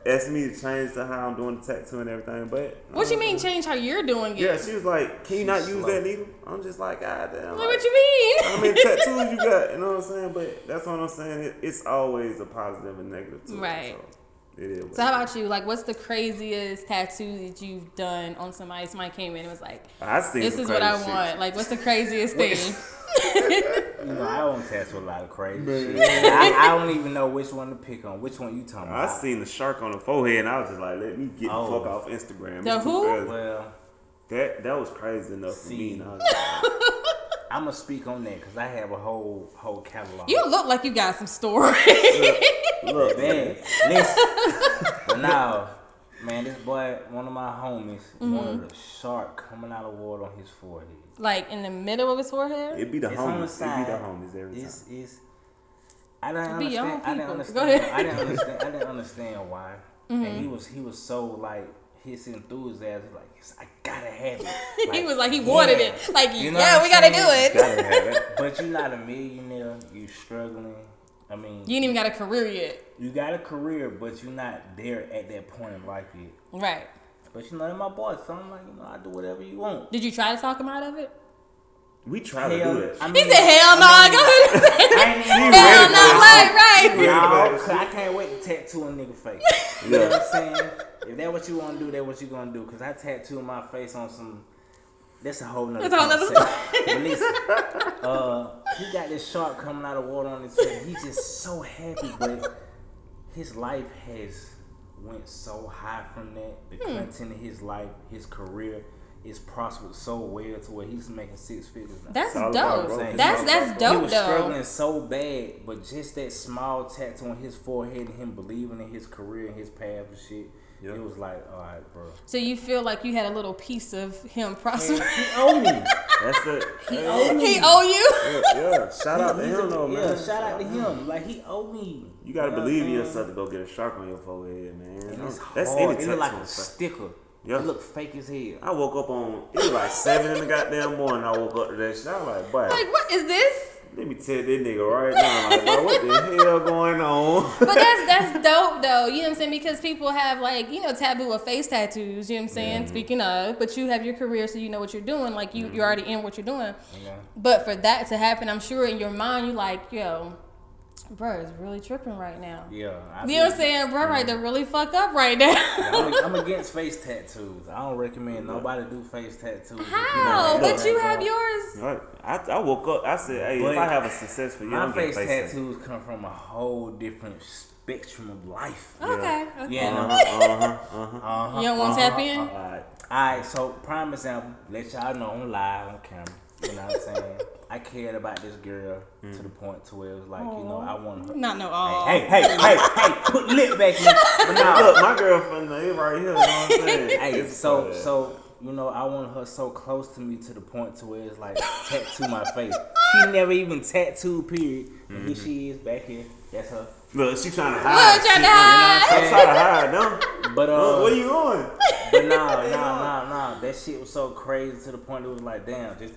Asked me to change to how I'm doing the tattoo and everything. But What you mean change how you're doing it? yeah, she was like, can you not use that needle? I'm just like, God damn. Like, what you mean? How many tattoos you got? You know what I'm saying? But that's what I'm saying. It's always a positive and negative too. Right. So it is. So how about you? Like, what's the craziest tattoo that you've done on somebody? Somebody came in and was like, I seen this some is what I crazy want. shit. Like, what's the craziest thing? You know, I don't tattoo a lot of crazy shit. I don't even know which one to pick on. Which one you talking about? I seen the shark on the forehead and I was just like, let me get the fuck off Instagram. The It's too who? early. Well, That was crazy enough for me. And I was I'm gonna speak on that because I have a whole catalog. You look like you got some stories. look, Man, listen. But now, man, this boy, one of my homies, wanted a shark coming out of water on his forehead. Like in the middle of his forehead? it be the It's on the homies. side. It be the homies every time. It's I didn't Be your own understand. I didn't people. understand. Go ahead. I didn't understand why. And he was so like his enthusiasm, like yes, I gotta have it. He was like, he yeah. wanted it. Like, You know yeah, what we I'm gotta do saying? it. Gotta have it. But you're not a millionaire. You struggling. I mean, You ain't even got a career yet. you got a career, but you're not there at that point in life yet. Right. But you know, they're my boys, so I'm like, you know, I do whatever you want. Did you try to talk him out of it? We try to do that. I He mean, said, hell no, go ahead and say it. I ain't even Hell no, right. No, 'cause I can't wait to tattoo a nigga face. You know what I'm saying? If that's what you want to do, that's what you gonna do. Cause I tattoo my face on some. That's a whole nother. That's a whole nother conversation. But listen, he got this shark coming out of water on his face. He's just so happy, but his life has went so high from that. The content of his life, his career. Is prospered so well to where he's making 6 figures now. That's all about dope. growth. That's He dope was though. struggling so bad, but just that small tattoo on his forehead and him believing in his career and his path and shit, it was like, all right, bro. So you feel like you had a little piece of him prospering. He owe me. That's it. He owe me. He owe you? Yeah. Shout out to him though, man. Yeah, shout out to him. Like, he owe me. You gotta know believe in what I'm yourself to go get a shark on your forehead, man. saying? And it's That's hard. any It look like tattoo. a sticker. Yeah. It look fake as hell. I woke up on, it was like 7 in the goddamn morning. I woke up to that shit. I was like, boy, Like, what is this? let me tell this nigga right now. Like, boy, what the hell going on? But that's dope though. You know what I'm saying? Because people have like, you know, taboo of face tattoos, you know what I'm saying? Speaking of, but you have your career so you know what you're doing. Like you're already in what you're doing. Yeah. But for that to happen, I'm sure in your mind you're like, yo, bro, it's really tripping right now. Yeah. You know what I'm saying, bro? Right, they're really fucked up right now. I'm against face tattoos. I don't recommend nobody do face tattoos. How? But you have yours. Right. I woke up, I said, hey, if I have a successful year, My I'm getting face face tattoos come from a whole different spectrum of life. Okay. Yeah. You don't want to tap in? Alright. Alright, so prime example, let y'all know I'm live on camera. You know what I'm saying? I cared about this girl to the point to where it was like, you know, I want her. Not no all. Hey, put lip back in. But nah, Look, my girlfriend is right here, you know what I'm saying? hey, It's so you know, I want her so close to me to the point to where it's like tattoo my face. She never even tattooed, period. And here she is back here. That's her. Look, she trying to hide. Look, trying to hide. I'm trying to hide, no? But Where you going? But nah. That shit was so crazy to the point it was like, damn, just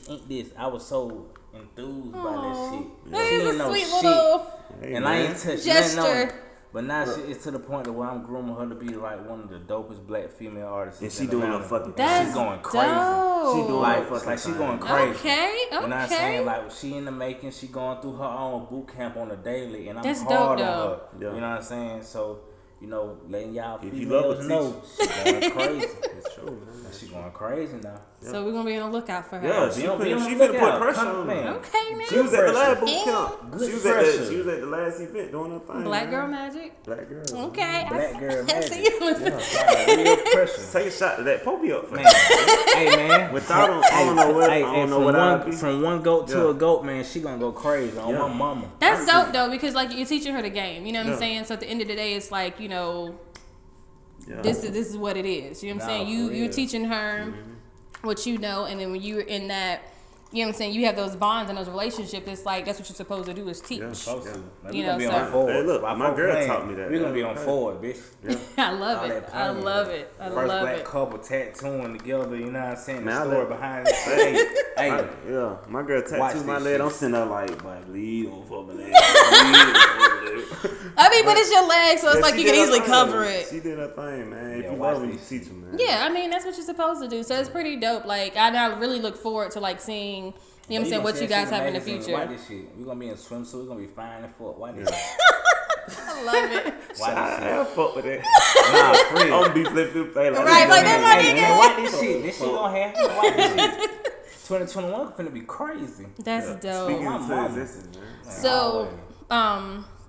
ink this. I was so enthused by that shit. That She is ain't a know sweet shit. little Hey, And man. I ain't touched gesture. nothing on it. But now it's to the point where I'm grooming her to be like one of the dopest black female artists. And she doing a fucking. That's she's going crazy. dope. She doing Like, a fucking. like she thing. going crazy. Okay. You know what I'm Okay. saying? Like she in the making, she going through her own boot camp on the daily, and I'm That's hard dope, on her. though. You know what I'm saying? So, you know, letting y'all If you love females a know she going crazy. It's true, man. She going crazy now. So we're gonna be on the lookout for her. Yeah, she Be on finna the put lookout. pressure Come, on man. her. Okay, man. She was at the last boot Yeah. camp. Good She was pressure. at the last event doing her thing. Black man. Girl Magic. Black girl. Okay. Black girl I magic. see you. Yeah, real pressure. Take a shot to that. Pope me up for Man, that. hey man, Without him, I don't know what. I Hey, don't and know what I'd be. from one goat to Yeah. a goat, man, she gonna go crazy on Yeah. my mama. That's dope though, because like you're teaching her the game. You know what I'm Yeah. saying? So at the end of the day, it's like, you know, Yeah. this is what it is. You know what I'm Nah, saying? for You're real. teaching her what you know, and then when you're in that, you know what I'm saying, you have those bonds and those relationships. It's like that's what you're supposed to do is teach. Yeah. Supposed to. Man, You we gonna be know, on so- forward. Hey, look, While my folk girl playing, taught me that. We gonna be Yeah, on okay. forward, bitch. I love All it. that I planning. love it. I First love black it. couple tattooing together, you know what I'm saying? Man, I The story let- behind it. Hey, Yeah, my girl Watch tattooed my this leg. shit. I'm sitting there like bleed over my leg. Bleed over my leg. I mean, but it's your leg, so it's Yeah, like she you can did her easily thing. cover it. She did her thing, man. If Yeah, you watch love me, you this teach them, man. Yeah, I mean that's what you're supposed to do. So it's pretty dope. Like I really look forward to like seeing, you know what I'm saying, what you guys have in the Watch future. this shit. We gonna be in swimsuit. We gonna be fine and fuck. Watch this. I love it. Watch this shit. I fuck with that. Nah, free. I'm gonna be flipping through play like Right, like that, my Hey, nigga. man, watch this shit. This shit gonna happen. Watch this shit. 2021 finna be crazy. That's dope. Speaking my into mama. existence, man. So,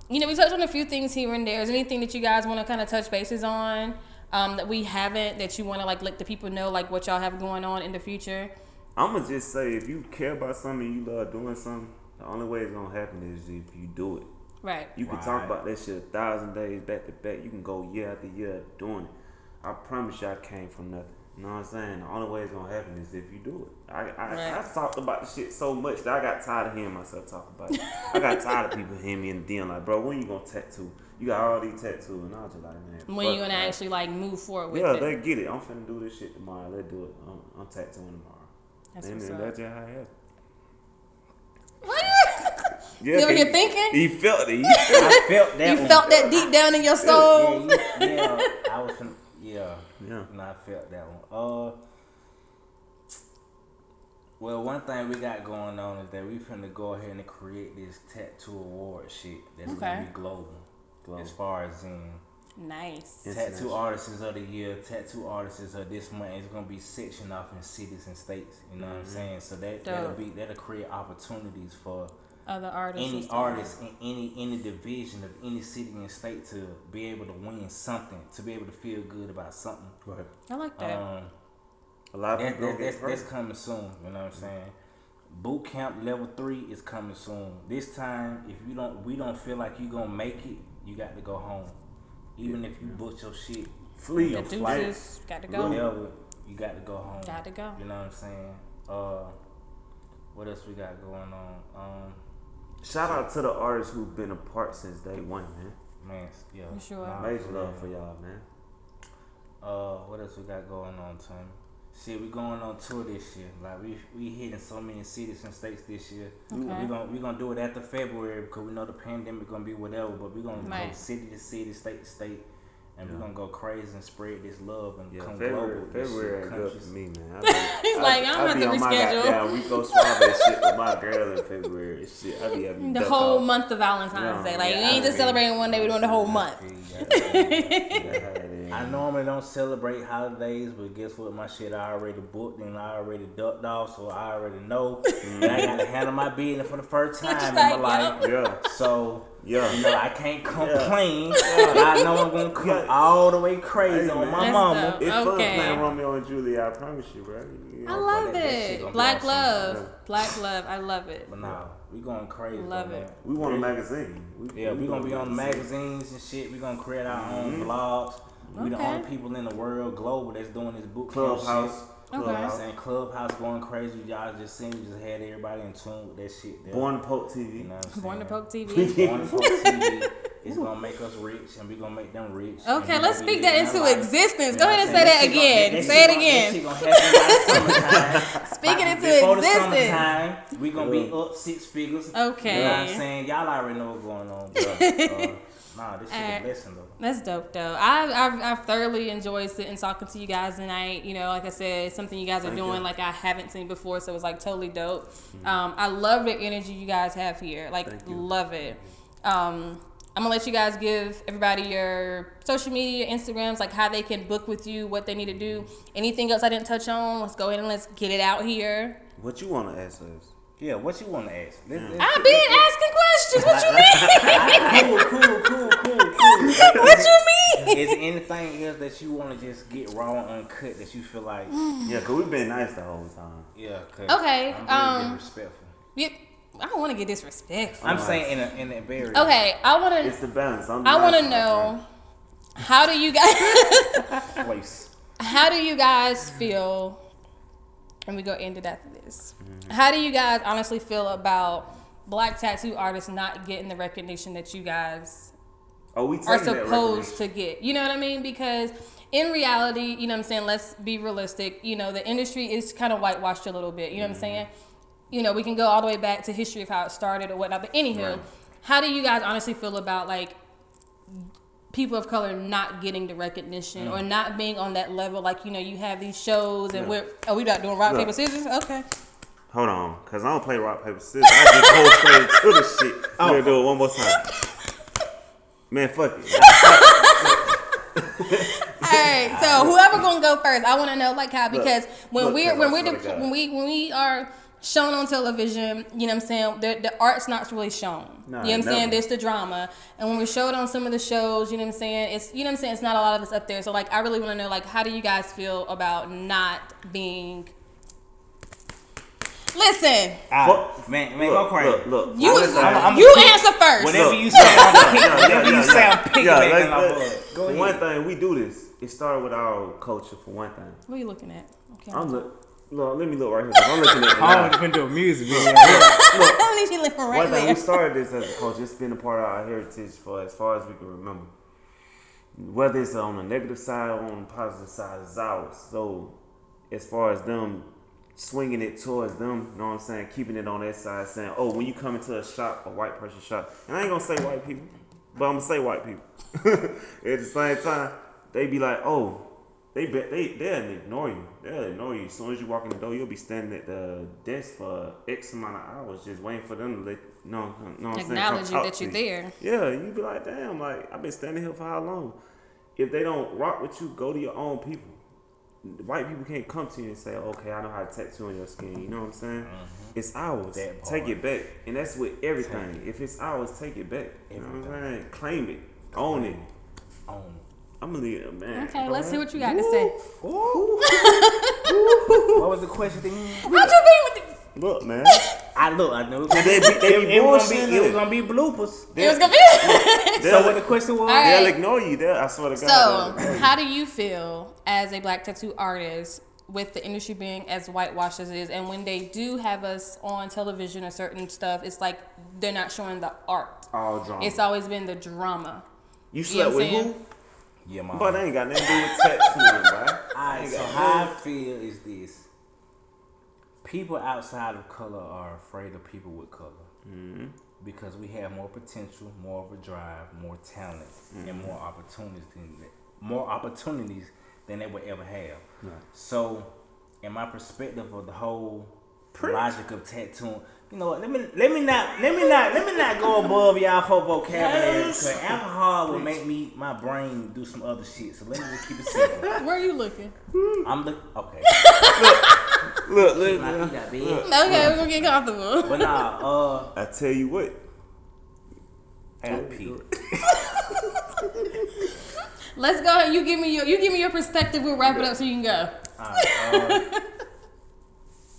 you know, we touched on a few things here and there. Is there anything that you guys want to kind of touch bases on that we haven't, that you want to like let the people know, like what y'all have going on in the future? I'm gonna just say, if you care about something and you love doing something, the only way it's gonna happen is if you do it. Right. You can talk about that shit 1,000 days back to back. You can go year after year doing it. I promise you, I came from nothing. You know what I'm saying? The only way it's gonna happen is if you do it. I talked about the shit so much that I got tired of hearing myself talk about it. I got tired of people hearing me in the DM like, bro, when you gonna tattoo? You got all these tattoos, and I was just like, man. When fuck you gonna that. actually like move forward with Yeah, it? they get it. I'm finna do this shit tomorrow. Let's do it. I'm tattooing tomorrow. That's And what's then up. that's just how it happened. What? Yeah, You over here 'cause thinking? He felt it. I felt that You one. felt that deep down in your soul. Yeah, I was finna, yeah. Yeah. And I felt that one. Well, one thing we got going on is that we finna go ahead and create this tattoo award shit that's Okay. gonna be global. As far as in Nice. Yeah. tattoo International. artists of the year, tattoo artists of this month, it's gonna be sectioned off in cities and states. You know what I'm saying? So that'll create opportunities for Other artists. and any stuff. artist in any division of any city and state to be able to win something, to be able to feel good about something. Right. I like that. A lot of people don't get That's hurt. coming soon. You know what I'm saying? Boot camp level 3 is coming soon. This time, if we don't feel like you gonna make it, you got to go home. Even if you book your shit, Flee. The flight, deuces got to go. whatever, you got to go home. Got to go. You know what I'm saying? What else we got going on? Shout out to the artists who've been a part since day one, man. Man, yeah. For sure. Major love for y'all, man. What else we got going on, Tommy? Shit, we going on tour this year. Like we hitting so many cities and states this year. Okay. We gonna do it after February because we know the pandemic gonna be whatever. But we gonna Right. go city to city, state to state, and Yeah. we gonna go crazy and spread this love and Yeah, come February global. This shit, ain't good countries. for me, man. He's like, I'm I be gonna on have my to reschedule. goddamn Rico Suave shit with my girl in February and shit. I be having The duck whole off. month of Valentine's Yeah. Day. Like, Yeah, you ain't I just mean, celebrating one day, we're doing the whole month. I normally don't celebrate holidays, but guess what? My shit I already booked and I already ducked off, so I already know. And I gotta handle my business for the first time in my life. Yeah. So, Yeah. you know, I can't complain. I know I'm gonna come all the way crazy Hey, on man. my That's mama. dope. It's fun Okay. playing Romeo and Juliet, I promise you, bro. I love that shit it. gonna be Black awesome. love. Black love. I love it. But nah, we going crazy. Love though, it. man. We want a magazine. Yeah, we gonna be on the magazines and shit. We gonna create our own blogs. We the Okay. only people in the world global that's doing this boot camp Clubhouse. shit. Okay. You know what I'm saying? Clubhouse going crazy. Y'all just seen, we just had everybody in tune with that shit. There. Born Pope TV. You know what I'm saying? Born to Poke TV. Born to Poke TV. It's gonna make us rich, and we gonna make them rich. Okay, let's speak that into existence. Go You know ahead and what say I'm that saying? again. Say it That again. shit gonna happen by summertime. Speak it into Before the existence. summertime, we gonna be up 6 figures. Okay. You know what I'm saying? Y'all already know what's going on. But, nah, this shit a blessing though. That's dope though. I've thoroughly enjoyed sitting talking to you guys tonight. You know, like I said, it's something you guys are doing like I haven't seen before, so it's like totally dope. I love the energy you guys have here. Like love it. I'm gonna let you guys give everybody your social media, Instagrams, like how they can book with you, what they need to do. Anything else I didn't touch on? Let's go ahead and let's get it out here. What you want to ask us? Yeah, what you want to ask? I've been asking questions. What you mean? Cool. What you mean? Is there anything else that you want to just get raw and uncut that you feel like? Yeah, cause we've been nice the whole time. Yeah. Okay. I'm very disrespectful. Yep. I don't want to get disrespectful. I'm saying in a very. Okay, I want to. It's the balance. I want to know how do you guys place. how do you guys feel? And we go end it after this. How do you guys honestly feel about black tattoo artists not getting the recognition that you guys are supposed to get? You know what I mean? Because in reality, you know what I'm saying, let's be realistic. You know, the industry is kind of whitewashed a little bit. You know what I'm saying? You know, we can go all the way back to history of how it started or whatnot. But anywho, how do you guys honestly feel about like people of color not getting the recognition or not being on that level? Like, you know, you have these shows and we not doing rock, paper, scissors? Okay. Hold on, because I don't play rock, paper, scissors. I just go straight to the shit. We're going to do it one more time. Man, fuck it. All right, so whoever gonna go first, I want to know like how, because when we are shown on television, you know what I'm saying, the art's not really shown. You know what I'm saying? There's the drama. And when we showed on some of the shows, you know what I'm saying, it's not a lot of us up there. So like I really want to know like how do you guys feel about not being Listen. Man, go crazy. Look. You answer first. Whatever you sound piggyback in my blood. Go ahead. One thing, we do this. It started with our culture for one thing. What are you looking at? Okay. Let me look right here. I'm looking at I'm just gonna do a music video. One thing, we started this as a culture. It's been a part of our heritage for as far as we can remember. Whether it's on the negative side or on the positive side, it's ours. So as far as them swinging it towards them, you know what I'm saying, keeping it on their side, saying, oh, when you come into a shop, a white person shop, and I ain't gonna say white people, but I'm gonna say white people. At the same time, they be like, oh, they'll ignore you. They'll ignore you. As soon as you walk in the door, you'll be standing at the desk for X amount of hours, just waiting for them to let acknowledge you that you're there. Yeah, you be like, damn, like I've been standing here for how long? If they don't rock with you, go to your own people. White people can't come to you and say, okay, I know how to tattoo on your skin. You know what I'm saying? Mm-hmm. It's ours. Take it back. And that's with everything. If it's ours, take it back. You know what I'm saying? Claim it. Own it. I'm going to leave it, man. Okay, let's see what you got to say. What was the question? How'd you be with the... Look, man. I knew it was gonna be bloopers. It was gonna be. So what the question was? Right. They'll ignore you. I swear to God. So, how do you feel as a black tattoo artist with the industry being as whitewashed as it is, and when they do have us on television or certain stuff, it's like they're not showing the art. All drama. It's always been the drama. You slept with who? Yeah, mom. But they ain't got nothing to do with tattooing, bro. Alright, so how I feel is this. People outside of color are afraid of people with color because we have more potential, more of a drive, more talent, and more opportunities than they would ever have. Right. So, in my perspective of the whole logic of tattooing, you know what? Let me not go above y'all for vocabulary because alcohol will make my brain do some other shit. So let me just keep it simple. Where are you looking? I'm looking. Okay. Look. Okay, we're gonna get comfortable. But nah, I tell you what. I got pee. Let's go ahead. You give me your perspective. We'll wrap it up so you can go.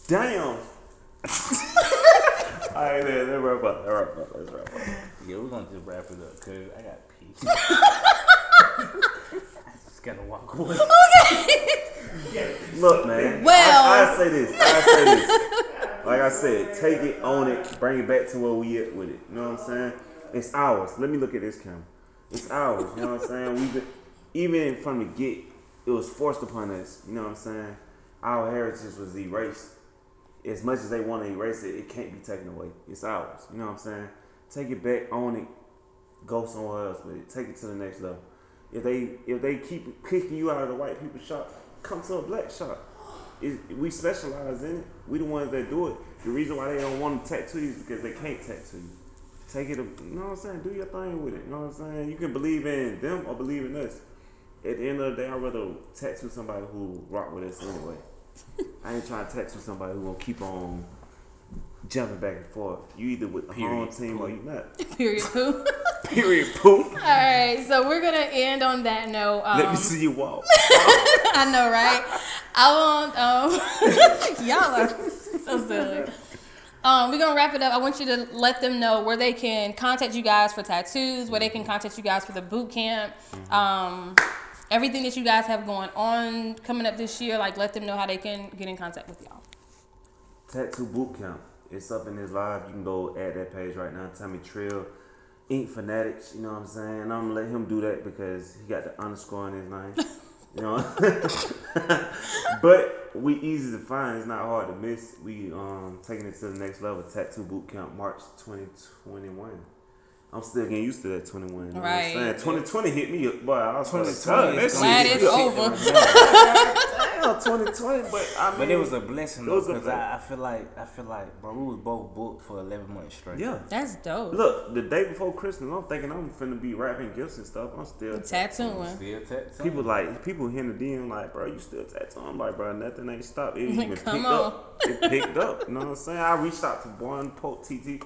Damn. Alright, let's wrap up. Yeah, we're gonna just wrap it up because I got pee. I just gotta walk away. Okay. Look, man. Well, I say this. Like I said, take it, own it, bring it back to where we at with it. You know what I'm saying? It's ours. Let me look at this camera. It's ours. You know what I'm saying? Even from the get, it was forced upon us. You know what I'm saying? Our heritage was erased. As much as they want to erase it, it can't be taken away. It's ours. You know what I'm saying? Take it back, own it, go somewhere else with it. Take it to the next level. If they keep kicking you out of the white people's shop, come to a black shop. We specialize in it. We the ones that do it. The reason why they don't want to tattoo you is because they can't tattoo you. Take it, you know what I'm saying? Do your thing with it. You know what I'm saying? You can believe in them or believe in us. At the end of the day, I'd rather tattoo somebody who rock with us anyway. I ain't trying to tattoo somebody who gonna keep on jumping back and forth. You either with the home team or you not. Period poop. Period poop. All right, so we're gonna end on that note. Let me see you walk. I know, right? I want y'all are so silly. We're gonna wrap it up. I want you to let them know where they can contact you guys for tattoos, where they can contact you guys for the boot camp. Everything that you guys have going on coming up this year, like let them know how they can get in contact with y'all. Tattoo boot camp. It's up in his live. You can go add that page right now. Tommy Trill, Ink Fanatic. You know what I'm saying? I'm gonna let him do that because he got the underscore in his name. You know, but we easy to find. It's not hard to miss. We taking it to the next level. Tattoo boot camp, March 2021. I'm still getting used to that 21. You know right. What I'm saying? 2020 hit me up, boy. I was 2020. Glad it's over. Damn, 2020, but I mean, but it was a blessing though, because I I feel like, bro, we was both booked for 11 months straight. Yeah, that's dope. Look, the day before Christmas, I'm thinking I'm finna be wrapping gifts and stuff. I'm still tattooing. People here in the DM like, bro, you still tattooing? I'm like, bro, nothing ain't stopped. It even picked on. up. It picked up. You know what I'm saying? I reached out to Born Pope TV.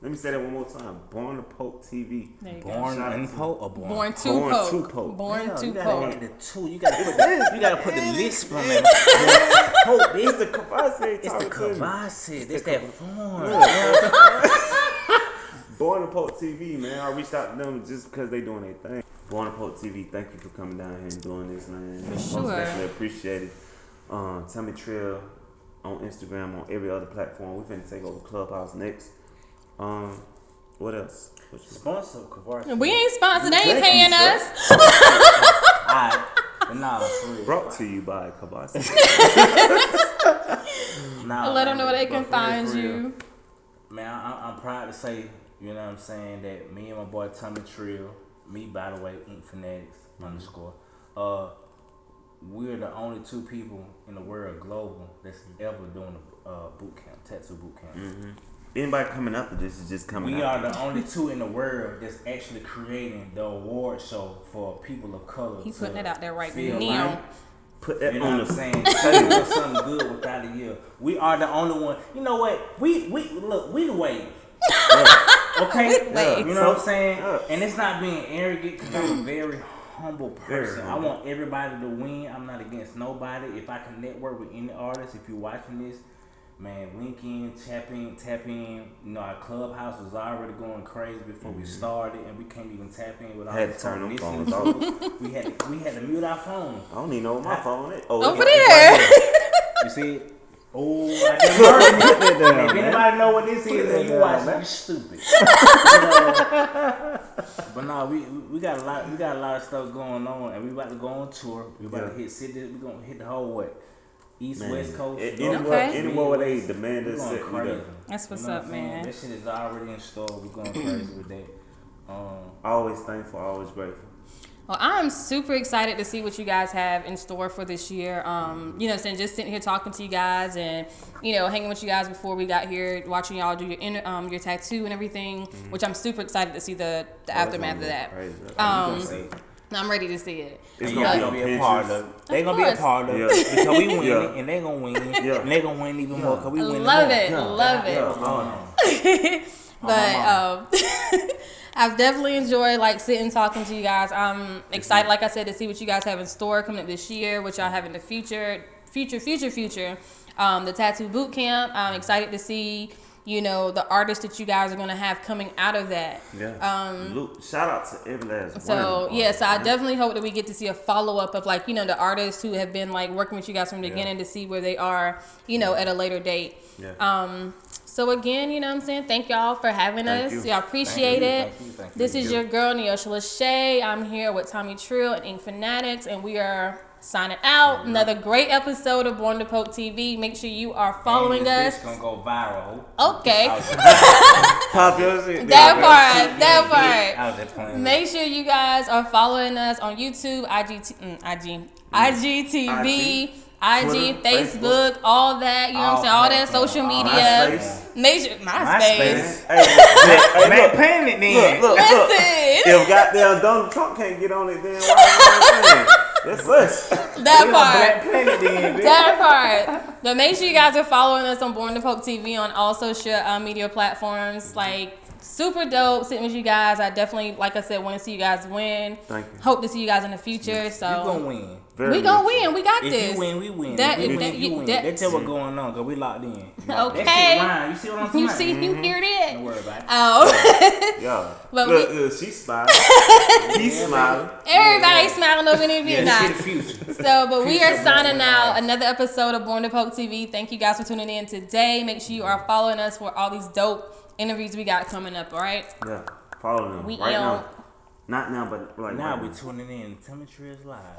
Let me say that one more time. Born to Pope TV. Born and Pope or Born to Pope. Born to Pope. The two. You gotta put the lisp on it. Pope. It's the Kavasi. It's the Kavasi. It's that form. Born to Pope TV, man. I reached out to them just because they doing their thing. Born to Pope TV, thank you for coming down here and doing this, man. For sure. Most definitely appreciate it. Tommy Trill on Instagram, on every other platform. We finna take over Clubhouse next. What else? Sponsor Kavasi. We ain't sponsored. They ain't paying us. Alright, but nah, for real. Brought to you by Kavasi. Let them know where they can find you. Man, I'm proud to say, you know what I'm saying, that me and my boy Tommy Trill, me by the way, Ink Fanatics underscore, we're the only two people in the world global that's ever doing a boot camp, tattoo boot camp. Mm-hmm. Anybody coming after this is just coming We out. are the only two in the world that's actually creating the award show for people of color. He putting it out there right now. now. Put that You know on what the I'm saying? Tell you what's something good without a year. We are the only one. You know what? We look, we the wave. Okay? Yeah. You know what I'm saying? And it's not being arrogant because I'm a very humble person. I want everybody to win. I'm not against nobody. If I can network with any artist, if you're watching this, man, link in, tap in. You know, our Clubhouse was already going crazy before we started, and we can't even tap in with all had the to turn them phone phones off. we had to mute our phones. I don't even know what my phone is. Over there. You see it? Oh, I just heard it. If anybody know what this is, then you watching, you stupid. But no, we got a lot of stuff going on, and we about to go on tour. We about to hit cities. We gonna hit the whole East, man. West Coast. Anywhere where they demand us set, we go. That's what's up, man. That shit is already in store. We're going crazy with that. Always thankful, always grateful. Well, I'm super excited to see what you guys have in store for this year. You know, just sitting here talking to you guys and, you know, hanging with you guys before we got here, watching y'all do your tattoo and everything, which I'm super excited to see the aftermath of that. I'm ready to see it. It's gonna be a part of it. They gonna be a part of it because we win it, and they gonna win it, and they gonna win even more because we win it. Love it. But I've definitely enjoyed like sitting talking to you guys. I'm excited, like I said, to see what you guys have in store coming up this year, what y'all have in the future. The tattoo boot camp. I'm excited to see you know, the artists that you guys are gonna have coming out of that. Yeah. Shout out to every last one. So yeah, so I definitely hope that we get to see a follow up of like, you know, the artists who have been like working with you guys from the beginning to see where they are, you know, at a later date. Yeah. So again, you know what I'm saying? Thank y'all for having us. you. Y'all appreciate it. Thank you. This is your girl, Neosha Lachey. I'm here with Tommy Trill and Ink Fanatics, and we are signing out. Another great episode of Born to Poke TV. Make sure you are following us. It's gonna go viral. Okay. Popular. That part. I was just playing. Make sure you guys are following us on YouTube, IGTV, IG, Twitter, Facebook, all that. You know what I'm saying? All that social media. MySpace. Make sure MySpace. Man, paying it then. Look. Listen. If goddamn Donald Trump can't get on it, then why that's us. That part. Paying it then, bitch. That part. But make sure you guys are following us on Born to Poke TV on all social media platforms. Like, super dope sitting with you guys. I definitely, like I said, want to see you guys win. Thank you. Hope to see you guys in the future. So You gonna win. we gonna win. We got If this. you win, we win. That- If we that- win, you win. that- That's what's going on, because we locked in. Okay. That shit rhyme. You see what I'm saying? You see, you hear that? Don't worry about it. Oh. Yeah. But Look, she's smiling. He's smiling. Everybody's smiling over there if you're Yeah, not. shit, the future. So, but we are Future signing Born out Wild. another episode of Born to Poke TV. Thank you guys for tuning in today. Make sure you are following us for all these dope interviews we got coming up, all right? Yeah. Follow them. We right now. out. Not now, but like Now right we now. tuning in. Tommy Trill's live.